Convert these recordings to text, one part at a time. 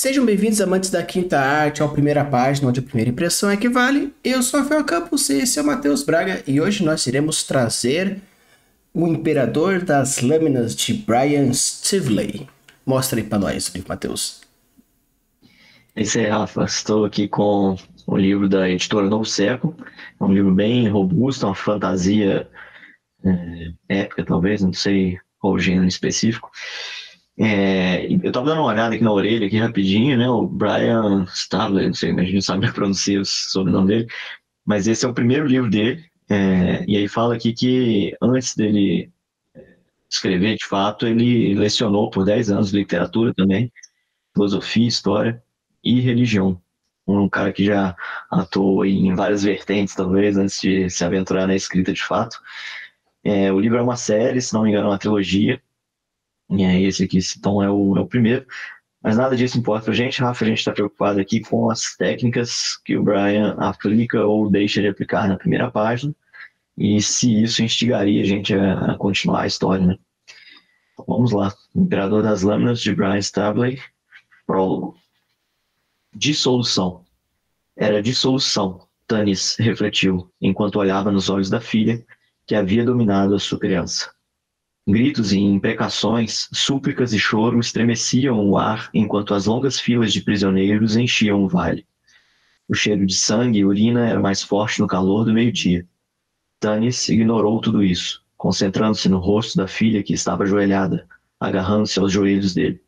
Sejam bem-vindos, amantes da quinta arte, ao Primeira Página, onde a primeira impressão é que vale. Eu sou Rafael Campos e esse é o Matheus Braga, e hoje nós iremos trazer o Imperador das Lâminas de Brian Stivley. Mostra aí pra nós, Matheus. Esse é Rafa, estou aqui com o livro da editora Novo Século. É um livro bem robusto, uma fantasia épica, talvez, não sei qual o gênero específico. E eu estava dando uma olhada aqui na orelha, aqui rapidinho, né? O Brian Stabler, não sei, a gente não sabe pronunciar o sobrenome dele, mas esse é o primeiro livro dele. E aí fala aqui que antes dele escrever, de fato, ele lecionou por 10 anos literatura também, filosofia, história e religião. Um cara que já atuou em várias vertentes, talvez, antes de se aventurar na escrita de fato. O livro é uma série, se não me engano, é uma trilogia. E é esse aqui, então, é o primeiro. Mas nada disso importa pra gente, Rafa. A gente está preocupado aqui com as técnicas que o Brian aplica ou deixa de aplicar na primeira página. E se isso instigaria a gente a continuar a história, né? Então, vamos lá. Imperador das Lâminas, de Brian Stabley. Prólogo. Dissolução. Era dissolução, Tanis refletiu, enquanto olhava nos olhos da filha, que havia dominado a sua criança. Gritos e imprecações, súplicas e choro estremeciam o ar enquanto as longas filas de prisioneiros enchiam o vale. O cheiro de sangue e urina era mais forte no calor do meio-dia. Tanis ignorou tudo isso, concentrando-se no rosto da filha que estava ajoelhada, agarrando-se aos joelhos dele.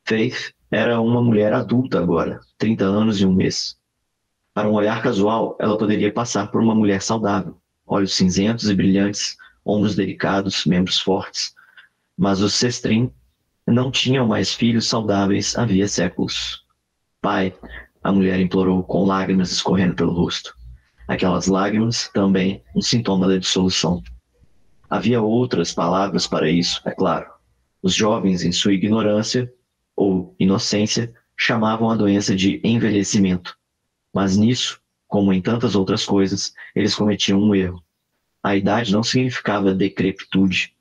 Faith era uma mulher adulta agora, 30 anos e um mês. Para um olhar casual, ela poderia passar por uma mulher saudável, olhos cinzentos e brilhantes, ombros delicados, membros fortes. Mas os Sestrin não tinham mais filhos saudáveis havia séculos. Pai, a mulher implorou com lágrimas escorrendo pelo rosto. Aquelas lágrimas também um sintoma da dissolução. Havia outras palavras para isso, é claro. Os jovens, em sua ignorância ou inocência, chamavam a doença de envelhecimento. Mas nisso, como em tantas outras coisas, eles cometiam um erro. A idade não significava decrepitude.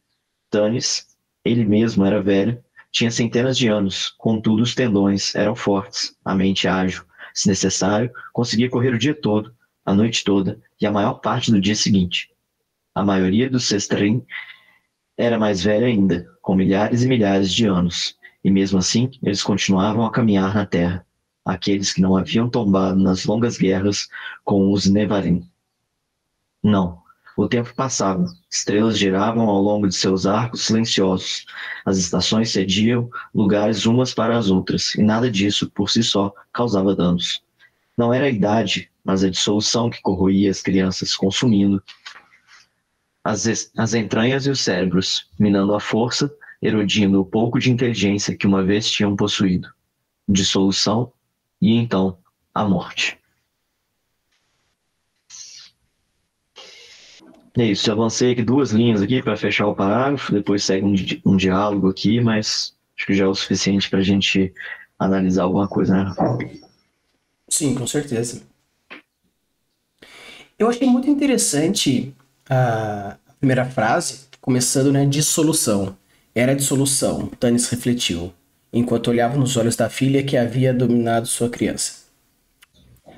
Tanis, ele mesmo era velho, tinha centenas de anos, contudo os tendões eram fortes, a mente ágil. Se necessário, conseguia correr o dia todo, a noite toda e a maior parte do dia seguinte. A maioria dos Sestrin era mais velha ainda, com milhares e milhares de anos, e mesmo assim eles continuavam a caminhar na terra, aqueles que não haviam tombado nas longas guerras com os Nevarim. Não. O tempo passava, estrelas giravam ao longo de seus arcos silenciosos, as estações cediam lugares umas para as outras, e nada disso, por si só, causava danos. Não era a idade, mas a dissolução que corroía as crianças, consumindo as entranhas e os cérebros, minando a força, erodindo o pouco de inteligência que uma vez tinham possuído. Dissolução e então a morte. É isso, avancei aqui 2 linhas aqui para fechar o parágrafo, depois segue um diálogo aqui, mas acho que já é o suficiente para a gente analisar alguma coisa, né? Sim, com certeza. Eu achei muito interessante a primeira frase, começando, né, dissolução. Era dissolução, Tanis refletiu, enquanto olhava nos olhos da filha que havia dominado sua criança.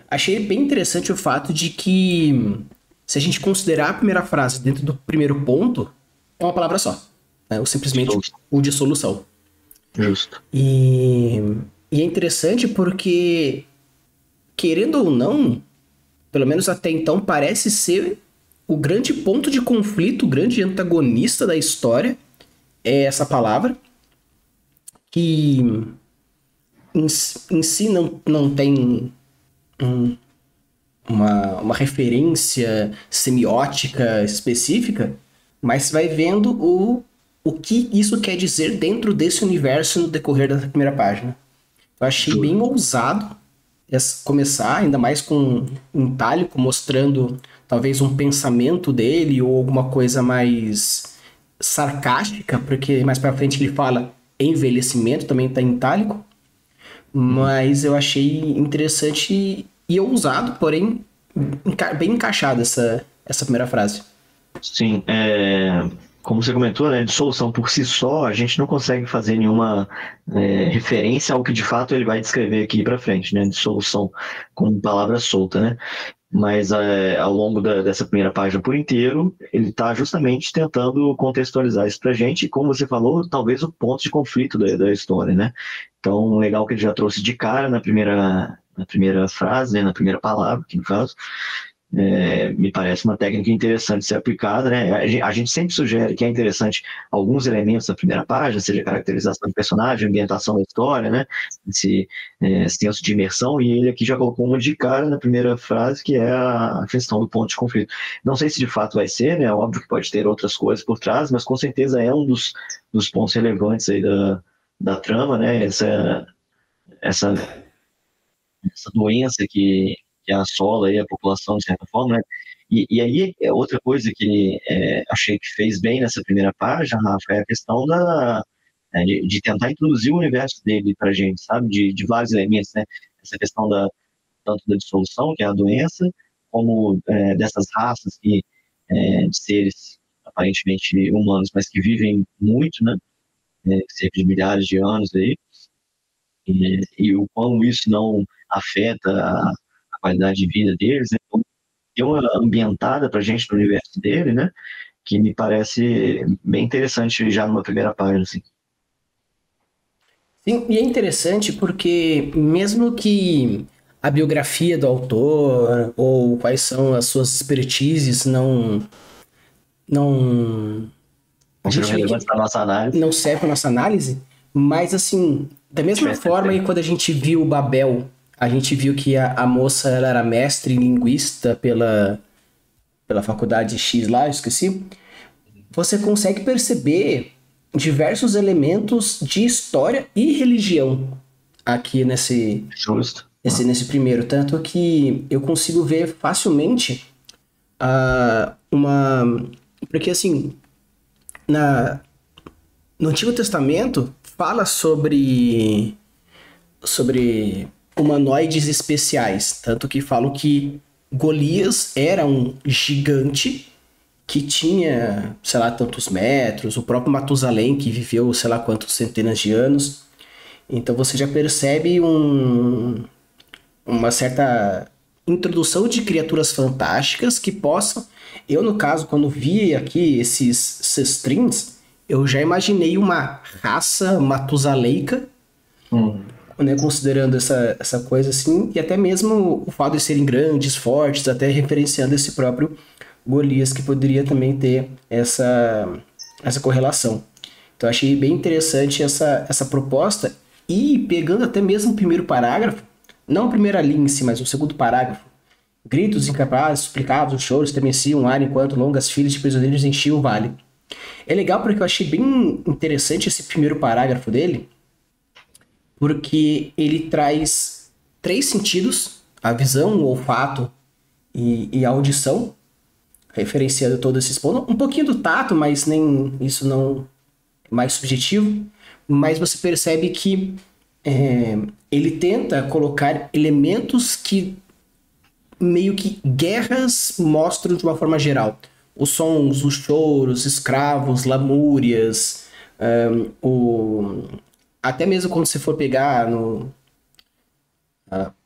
Achei bem interessante o fato de que, se a gente considerar a primeira frase dentro do primeiro ponto, é uma palavra só. Né? Ou simplesmente Justo. o dissolução. Justo. E, e é interessante porque, querendo ou não, pelo menos até então, parece ser o grande ponto de conflito, o grande antagonista da história, é essa palavra, que em si não tem uma referência semiótica específica, mas você vai vendo o que isso quer dizer dentro desse universo no decorrer da primeira página. Eu achei bem ousado começar, ainda mais com um itálico mostrando talvez um pensamento dele ou alguma coisa mais sarcástica, porque mais pra frente ele fala envelhecimento, também tá em itálico, Uhum. mas eu achei interessante e ousado, porém bem encaixada essa primeira frase. Sim, como você comentou, né, dissolução por si só, a gente não consegue fazer nenhuma referência ao que de fato ele vai descrever aqui para frente, né? Dissolução como palavra solta, né? Mas ao longo dessa primeira página por inteiro, ele está justamente tentando contextualizar isso para a gente, e como você falou, talvez o ponto de conflito da história, né? Então, legal que ele já trouxe de cara na primeira frase, né, na primeira palavra, que no caso, me parece uma técnica interessante de ser aplicada, né? A gente sempre sugere que é interessante alguns elementos da primeira página, seja caracterização do personagem, ambientação da história, né? Esse senso de imersão, e ele aqui já colocou uma de cara na primeira frase, que é a questão do ponto de conflito. Não sei se de fato vai ser, né? Óbvio que pode ter outras coisas por trás, mas com certeza é um dos pontos relevantes aí da trama, né? Essa doença que assola aí a população, de certa forma, né? E aí, outra coisa que achei que fez bem nessa primeira página, Rafa, é a questão de tentar introduzir o universo dele para a gente, sabe? De vários elementos, né? Essa questão tanto da dissolução, que é a doença, como dessas raças de seres aparentemente humanos, mas que vivem muito, né? Cerca de milhares de anos aí, e o quão isso não afeta a qualidade de vida deles, né? Então, deu uma ambientada para a gente no universo dele, né? Que me parece bem interessante já numa primeira página, assim. Sim, e é interessante porque mesmo que a biografia do autor ou quais são as suas expertises não a Não serão gente vê relevantes que para a nossa análise. não serve para nossa análise, mas assim, da mesma forma que quando a gente viu o Babel, a gente viu que a moça ela era mestre em linguista pela faculdade X lá, eu esqueci, você consegue perceber diversos elementos de história e religião aqui Justo. nesse primeiro. Tanto que eu consigo ver facilmente uma. Porque assim, no Antigo Testamento fala sobre humanoides especiais. Tanto que falam que Golias era um gigante que tinha, sei lá, tantos metros, o próprio Matusalém, que viveu, sei lá, quantos centenas de anos. Então você já percebe uma certa introdução de criaturas fantásticas que possam... Eu, no caso, quando vi aqui esses sestrins, eu já imaginei uma raça matusaleica, né, considerando essa coisa assim, e até mesmo o fato de serem grandes, fortes, até referenciando esse próprio Golias, que poderia também ter essa correlação. Então achei bem interessante essa proposta, e pegando até mesmo o primeiro parágrafo, não a primeira linha em si, mas o segundo parágrafo. Gritos incapazes, suplicavam, os choros estremeciam o ar enquanto longas filas de prisioneiros enchiam o vale. É legal porque eu achei bem interessante esse primeiro parágrafo dele, porque ele traz três sentidos: a visão, o olfato e a audição, referenciando todos esses pontos. Um pouquinho do tato, mas nem isso não é mais subjetivo. Mas você percebe que ele tenta colocar elementos que meio que guerras mostram de uma forma geral. Os sons, os choros, escravos, lamúrias, até mesmo quando você for pegar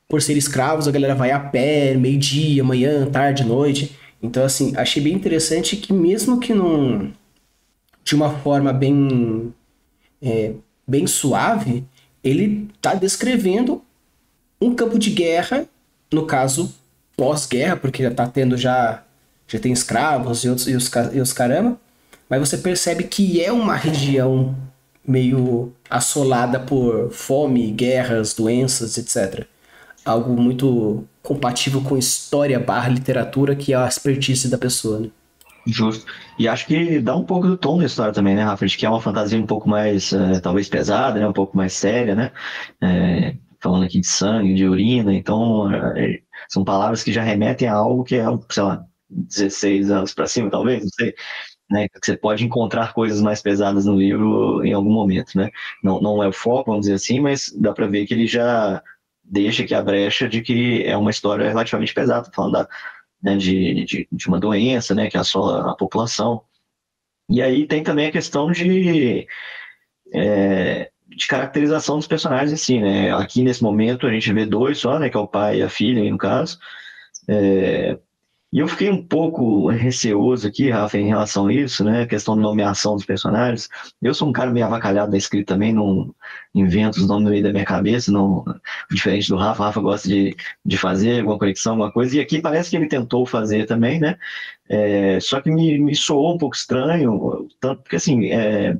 por ser escravos, a galera vai a pé, meio-dia, manhã, tarde, noite. Então, assim, achei bem interessante que mesmo que não de uma forma bem suave, ele está descrevendo um campo de guerra, no caso, pós-guerra, porque já tem escravos e os caramba, mas você percebe que é uma região meio assolada por fome, guerras, doenças, etc. Algo muito compatível com história / literatura, que é a expertise da pessoa, né? Justo. E acho que dá um pouco do tom da história também, né, Rafa? De que é uma fantasia um pouco mais, talvez pesada, né? Um pouco mais séria, né? Falando aqui de sangue, de urina, então são palavras que já remetem a algo que é, sei lá, 16 anos para cima, talvez, não sei, né? Que você pode encontrar coisas mais pesadas no livro em algum momento, né? Não é o foco, vamos dizer assim, mas dá para ver que ele já deixa aqui a brecha de que é uma história relativamente pesada, falando né, de uma doença, né, que assola a população. E aí tem também a questão de caracterização dos personagens em si, né? Aqui nesse momento a gente vê dois só, né? Que é o pai e a filha, aí, no caso. E eu fiquei um pouco receoso aqui, Rafa, em relação a isso, né? A questão de nomeação dos personagens. Eu sou um cara meio avacalhado da escrita também, não invento os nomes no meio da minha cabeça, não, diferente do Rafa. O Rafa gosta de fazer alguma conexão, alguma coisa. E aqui parece que ele tentou fazer também, né? Só que me soou um pouco estranho, tanto porque assim,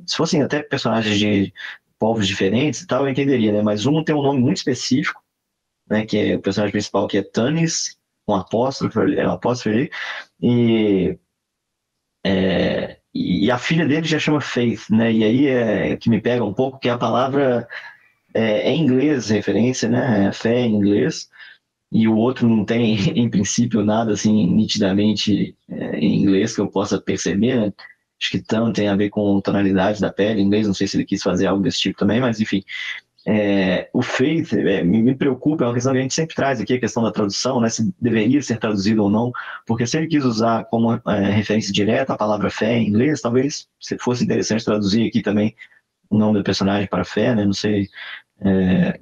se fossem até personagens de povos diferentes e tal, eu entenderia, né? Mas um tem um nome muito específico, né? Que é o personagem principal, que é Tannis, um apóstrofo ali, e, e a filha dele já chama Faith, né? E aí é que me pega um pouco, que a palavra é em inglês, referência, né? É fé em inglês, e o outro não tem, em princípio, nada assim nitidamente em inglês que eu possa perceber, né? Acho que tanto tem a ver com tonalidade da pele em inglês, não sei se ele quis fazer algo desse tipo também, mas enfim. O faith me preocupa, é uma questão que a gente sempre traz aqui, a questão da tradução, né, se deveria ser traduzido ou não, porque se ele quis usar como referência direta a palavra fé em inglês, talvez fosse interessante traduzir aqui também o nome do personagem para fé, né, não sei. É,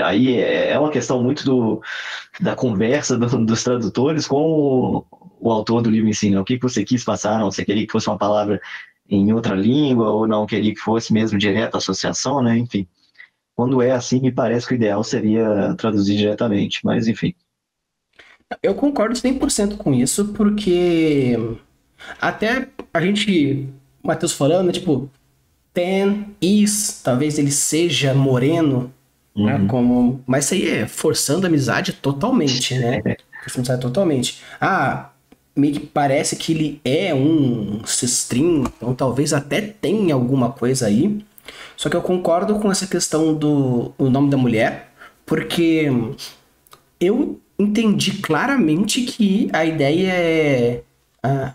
Aí é uma questão muito da conversa dos tradutores com o autor do livro em si, né? O que você quis passar, não? Você queria que fosse uma palavra em outra língua ou não queria que fosse mesmo direto a associação, né? Enfim, quando é assim, me parece que o ideal seria traduzir diretamente, mas enfim. Eu concordo 100% com isso, porque até a gente, o Matheus falando, né, tipo, Ten is, talvez ele seja moreno, né, Uhum. como... Mas isso aí é forçando a amizade totalmente, né? Forçando a amizade totalmente. Ah, meio que parece que ele é um cestrinho, então talvez até tenha alguma coisa aí. Só que eu concordo com essa questão do o nome da mulher, porque eu entendi claramente que a ideia é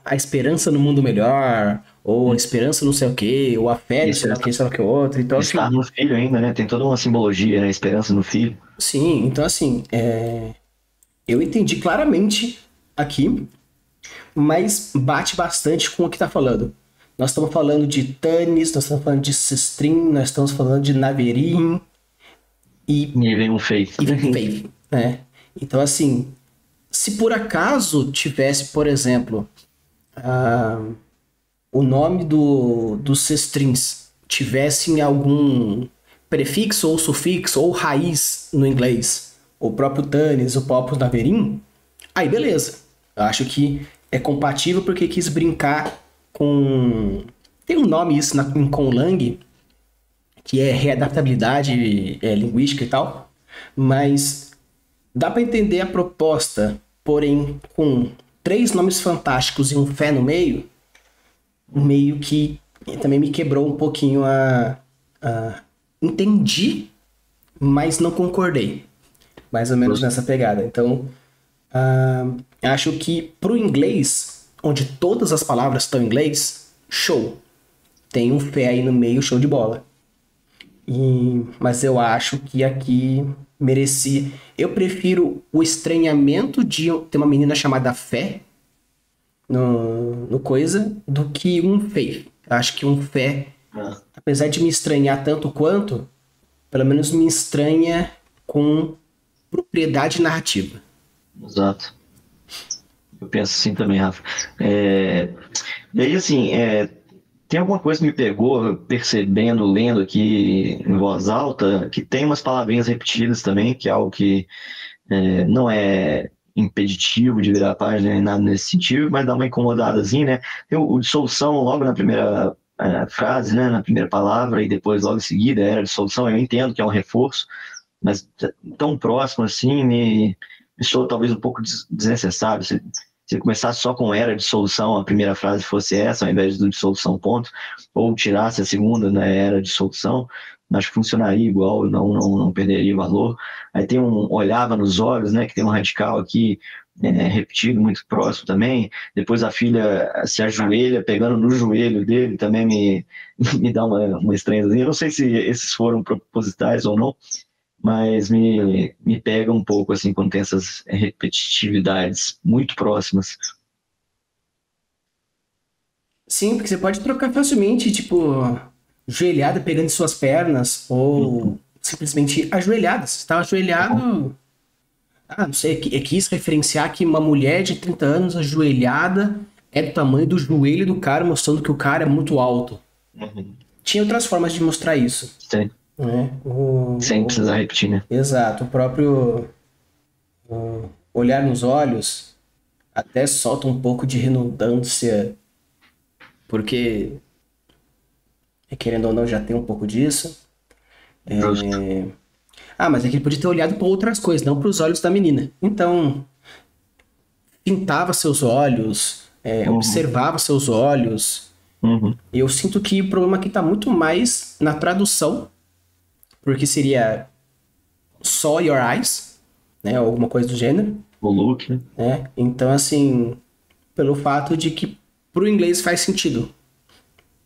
a esperança no mundo melhor, ou a esperança no sei o quê, ou a fé no Isso sei lá o que, sei lá o que outro. Então, estar assim, no filho ainda, né? Tem toda uma simbologia, né? Esperança no filho. sim, então assim, eu entendi claramente aqui, mas bate bastante com o que tá falando. Nós estamos falando de Tannis, nós estamos falando de Sistrim, nós estamos falando de Naverin e, E vem um feito. e Faith, né? Então, assim, se por acaso tivesse, por exemplo, o nome dos cestrins tivessem algum prefixo ou sufixo ou raiz no inglês, o próprio Tanis, o próprio Naverin, aí beleza. Eu acho que é compatível porque quis brincar com... Tem um nome isso em Conlang, que é readaptabilidade linguística e tal, mas dá para entender a proposta, porém com três nomes fantásticos e um fé no meio que também me quebrou um pouquinho entendi, mas não concordei. Mais ou menos nessa pegada. Então, acho que pro inglês, onde todas as palavras estão em inglês, show. Tem um fé aí no meio, show de bola. Mas eu acho que aqui merecia. Eu prefiro o estranhamento de ter uma menina chamada Fé no coisa do que um Faith. Acho que um Fé, Ah, apesar de me estranhar tanto quanto, pelo menos me estranha com propriedade narrativa. exato. Eu penso assim também, Rafa. É, E aí, assim, tem alguma coisa que me pegou percebendo, lendo aqui em voz alta, que tem umas palavrinhas repetidas também, que é algo que não é impeditivo de virar a página, nem nada nesse sentido, mas dá uma incomodadazinha, né? Tem o dissolução logo na primeira frase, né? Na primeira palavra, e depois logo em seguida era dissolução. Eu entendo que é um reforço, mas tão próximo assim me soa talvez um pouco desnecessário. Se começasse só com era de solução, a primeira frase fosse essa, ao invés do de solução ponto, ou tirasse a segunda, né, era de solução, acho que funcionaria igual, não perderia valor. Aí tem um olhava nos olhos, né, que tem um radical aqui, repetido, muito próximo também. Depois a filha se ajoelha, pegando no joelho dele, também me dá uma estranhazinha. Eu não sei se esses foram propositais ou não, mas me pega um pouco assim quando tem essas repetitividades muito próximas. Sim, porque você pode trocar facilmente, tipo, joelhada pegando em suas pernas, ou simplesmente ajoelhada. Você está ajoelhado. Ah, não sei, quis referenciar que uma mulher de 30 anos ajoelhada é do tamanho do joelho do cara, mostrando que o cara é muito alto. Uhum. Tinha outras formas de mostrar isso, Sim. né? Sem precisar repetir, né? Exato, o próprio olhar nos olhos até solta um pouco de redundância, porque, querendo ou não, já tem um pouco disso. Justo. Ah, mas é que ele podia ter olhado para outras coisas, não para os olhos da menina. Então, pintava seus olhos, Uhum. observava seus olhos. Uhum. E eu sinto que o problema aqui está muito mais na tradução, porque seria só your eyes, né, ou alguma coisa do gênero, O look, né? né? Então, assim, pelo fato de que pro inglês faz sentido.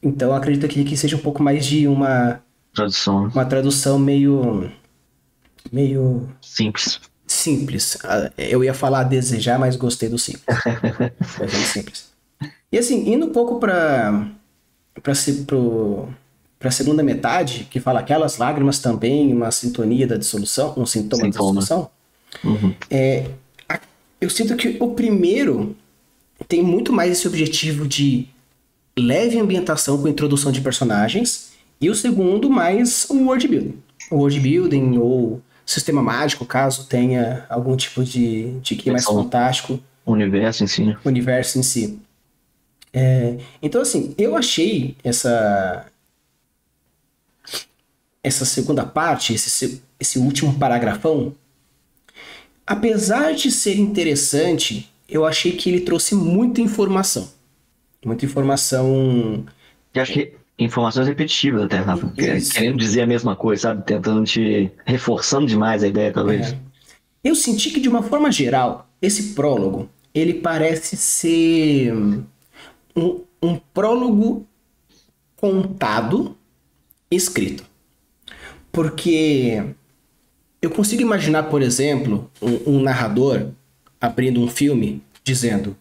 Então, eu acredito que seja um pouco mais de Tradução uma tradução meio simples. simples. Eu ia falar desejar, mas gostei do simples. Bastante simples. E assim, indo um pouco para a segunda metade, que fala aquelas lágrimas também, uma sintonia da dissolução, um sintoma da Sintoma. dissolução, Uhum. eu sinto que o primeiro tem muito mais esse objetivo de leve ambientação com introdução de personagens, e o segundo mais o world building. O world building ou sistema mágico, caso tenha algum tipo de que mais Versão fantástico, universo em si, né? o universo em si. Então, assim, eu achei essa segunda parte, esse último paragrafão, apesar de ser interessante, eu achei que ele trouxe muita informação. Muita informação. E acho que informações repetitivas até, Rafa. Isso. Querendo dizer a mesma coisa, sabe? Tentando te... reforçando demais a ideia, talvez. Eu senti que, de uma forma geral, esse prólogo, ele parece ser um prólogo contado, escrito. Porque eu consigo imaginar, por exemplo, um narrador abrindo um filme dizendo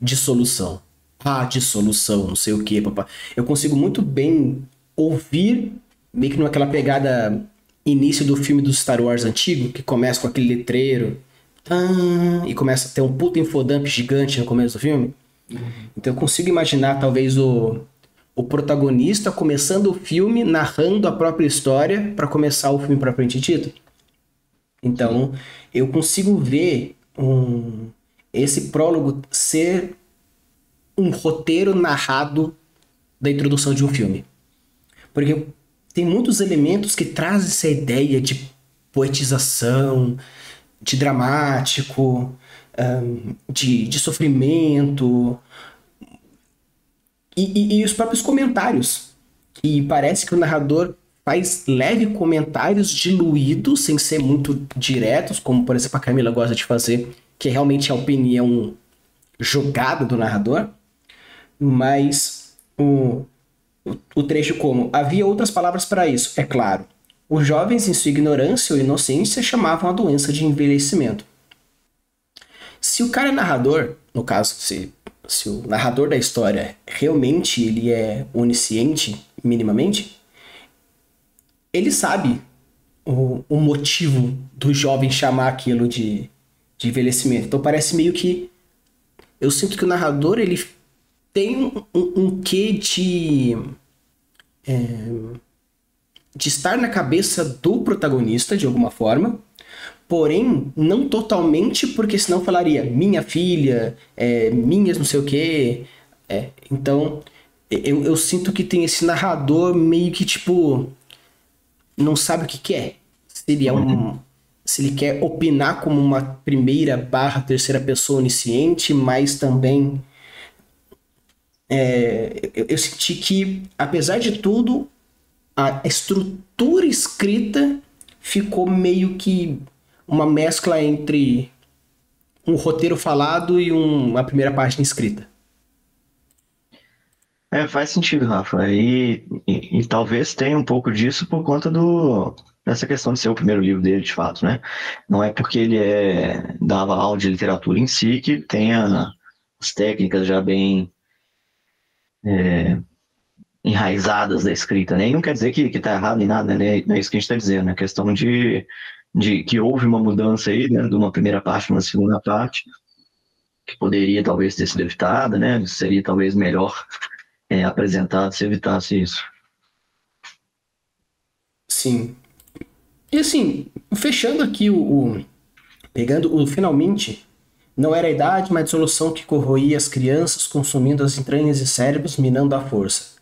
dissolução. Ah, dissolução, não sei o que, papá. Eu consigo muito bem ouvir, meio que naquela pegada início do filme do Star Wars antigo, que começa com aquele letreiro, e começa a ter um puta infodump gigante no começo do filme. Então eu consigo imaginar talvez o protagonista começando o filme narrando a própria história para começar o filme propriamente dito. Sim. Então, eu consigo ver esse prólogo ser um roteiro narrado da introdução de um filme. Porque tem muitos elementos que trazem essa ideia de poetização, de dramático, de sofrimento, e os próprios comentários. E parece que o narrador faz leve comentários diluídos, sem ser muito diretos, como por exemplo a Camila gosta de fazer, que é realmente a opinião jogada do narrador. Mas o trecho como havia outras palavras para isso, é claro. Os jovens, em sua ignorância ou inocência, chamavam a doença de envelhecimento. Se o cara é narrador, no caso, se o narrador da história realmente ele é onisciente, minimamente, ele sabe o motivo do jovem chamar aquilo de envelhecimento. Então parece meio que. Eu sinto que o narrador ele tem um quê de estar na cabeça do protagonista, de alguma forma, porém, não totalmente, porque senão falaria minha filha, minhas não sei o quê. Então, eu sinto que tem esse narrador meio que tipo. Não sabe o que quer. Se ele é Uhum. um. Se ele quer opinar como uma primeira barra terceira pessoa onisciente, mas também eu senti que, apesar de tudo, a estrutura escrita ficou meio que uma mescla entre um roteiro falado e uma primeira página escrita. É, faz sentido, Rafa. E talvez tenha um pouco disso por conta dessa questão de ser o primeiro livro dele, de fato, né? Não é porque ele dava aula de literatura em si que tenha as técnicas já bem enraizadas da escrita, né? E não quer dizer que tá errado em nada, né? Não é isso que a gente está dizendo, né? A questão de que houve uma mudança aí, né? De uma primeira parte para uma segunda parte, que poderia talvez ter sido evitada, né? Seria talvez melhor apresentado se evitasse isso. Sim. E assim, fechando aqui pegando o finalmente, não era a idade, mas a dissolução que corroía as crianças, consumindo as entranhas e cérebros, minando a força,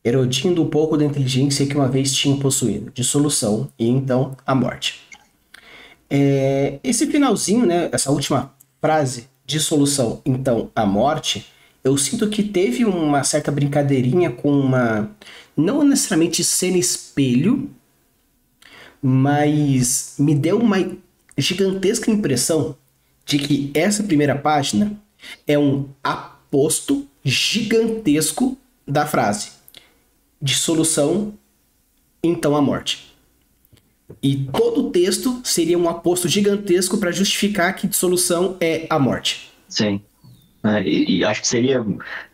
erodindo um pouco da inteligência que uma vez tinham possuído. Dissolução e então a morte. Esse finalzinho, né, essa última frase, dissolução, então a morte, eu sinto que teve uma certa brincadeirinha com uma, não necessariamente cena espelho, mas me deu uma gigantesca impressão de que essa primeira página é um aposto gigantesco da frase dissolução, então a morte. E todo o texto seria um aposto gigantesco para justificar que dissolução é a morte. Sim. E acho que seria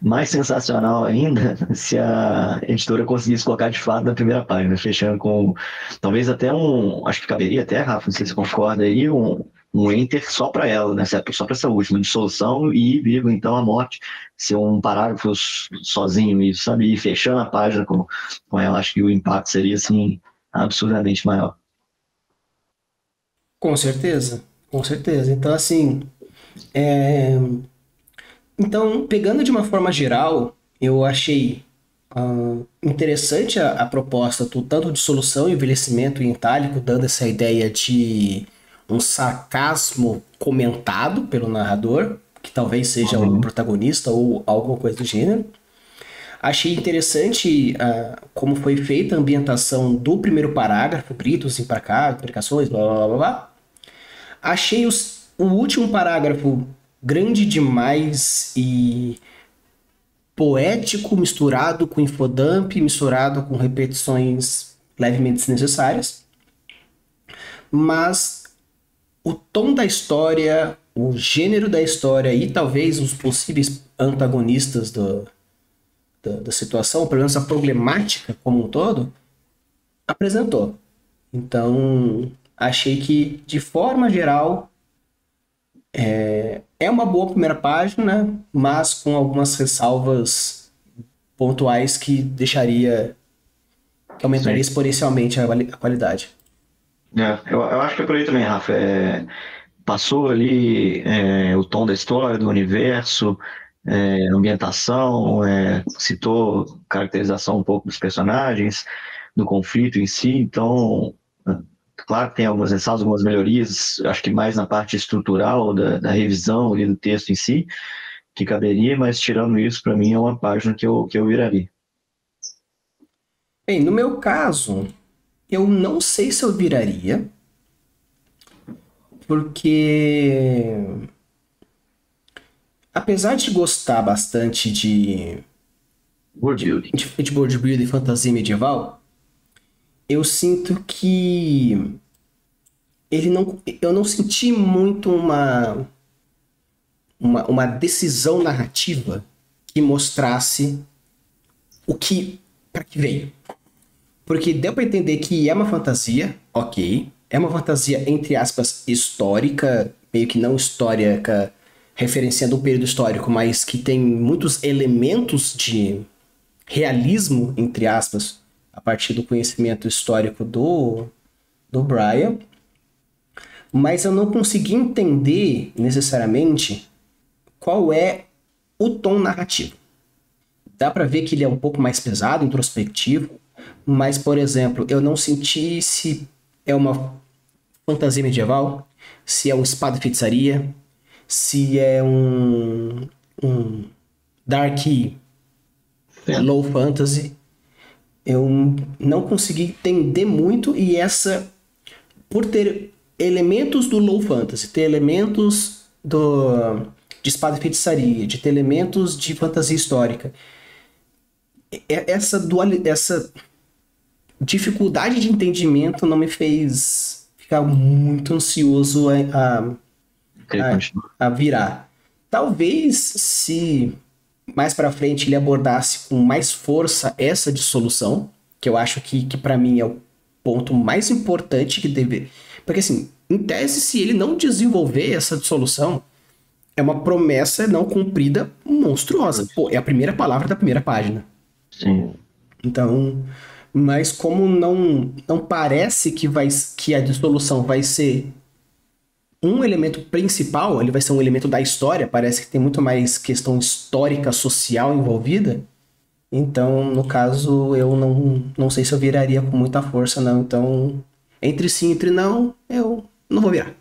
mais sensacional ainda se a editora conseguisse colocar de fato na primeira página, fechando com talvez até acho que caberia até, Rafa, não sei se você concorda aí, um enter só para ela, né? Só para essa última, dissolução e vírgula, então a morte, ser um parágrafo sozinho e, sabe, e fechando a página com ela, acho que o impacto seria assim absurdamente maior. Com certeza, com certeza. Então, assim, então, pegando de uma forma geral, eu achei interessante a proposta do tanto de solução, envelhecimento e itálico, dando essa ideia de um sarcasmo comentado pelo narrador, que talvez seja o protagonista ou alguma coisa do gênero. Achei interessante como foi feita a ambientação do primeiro parágrafo, gritos, ir para cá, imprecações, blá blá blá blá. Achei o último parágrafo grande demais e poético, misturado com infodump, misturado com repetições levemente desnecessárias. Mas o tom da história, o gênero da história e talvez os possíveis antagonistas da situação, pelo menos a problemática como um todo, apresentou. Então, achei que, de forma geral, é uma boa primeira página, mas com algumas ressalvas pontuais que aumentaria Sim. exponencialmente a qualidade. Eu acho que é por aí também, Rafa. Passou ali o tom da história, do universo, ambientação, citou caracterização um pouco dos personagens, do conflito em si. Então, claro que tem algumas ressalvas, algumas melhorias, acho que mais na parte estrutural da revisão ali do texto em si, que caberia, mas tirando isso, para mim é uma página que eu viraria. Bem, no meu caso, eu não sei se eu viraria, porque apesar de gostar bastante World building. de world building e fantasia medieval, eu sinto que eu não senti muito uma decisão narrativa que mostrasse o que para que veio. Porque deu para entender que é uma fantasia, ok. É uma fantasia, entre aspas, histórica, meio que não histórica, referenciando um período histórico, mas que tem muitos elementos de realismo, entre aspas, a partir do conhecimento histórico do Brian. Mas eu não consegui entender necessariamente qual é o tom narrativo. Dá para ver que ele é um pouco mais pesado, introspectivo, mas, por exemplo, eu não senti se é uma fantasia medieval, se é um espada e feitiçaria, se é um dark low fantasy. Eu não consegui entender muito e por ter elementos do low fantasy, ter elementos de espada e feitiçaria, de ter elementos de fantasia histórica, essa dificuldade de entendimento não me fez ficar muito ansioso a virar. Talvez se mais para frente ele abordasse com mais força essa dissolução, que eu acho que para mim é o ponto mais importante que deve... Porque assim, em tese, se ele não desenvolver essa dissolução, é uma promessa não cumprida monstruosa. Pô, é a primeira palavra da primeira página. Sim. Então, mas como não parece que a dissolução vai ser um elemento principal, ele vai ser um elemento da história, parece que tem muito mais questão histórica, social envolvida. Então, no caso, eu não sei se eu viraria com muita força, não. Então, entre sim e entre não, eu não vou virar.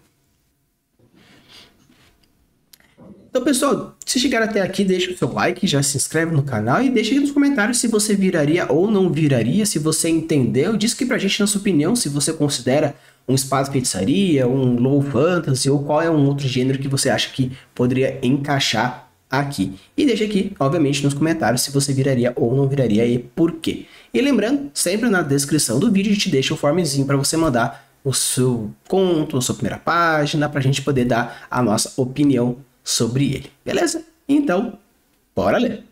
Então, pessoal, se chegar até aqui, deixa o seu like, já se inscreve no canal e deixa aí nos comentários se você viraria ou não viraria, se você entendeu. Diz aqui pra gente na sua opinião se você considera um espada feitiçaria, um low fantasy ou qual é um outro gênero que você acha que poderia encaixar aqui. E deixa aqui, obviamente, nos comentários se você viraria ou não viraria e por quê. E lembrando, sempre na descrição do vídeo a gente deixa o formezinho para você mandar o seu conto, a sua primeira página, pra gente poder dar a nossa opinião sobre ele, beleza? Então, bora ler!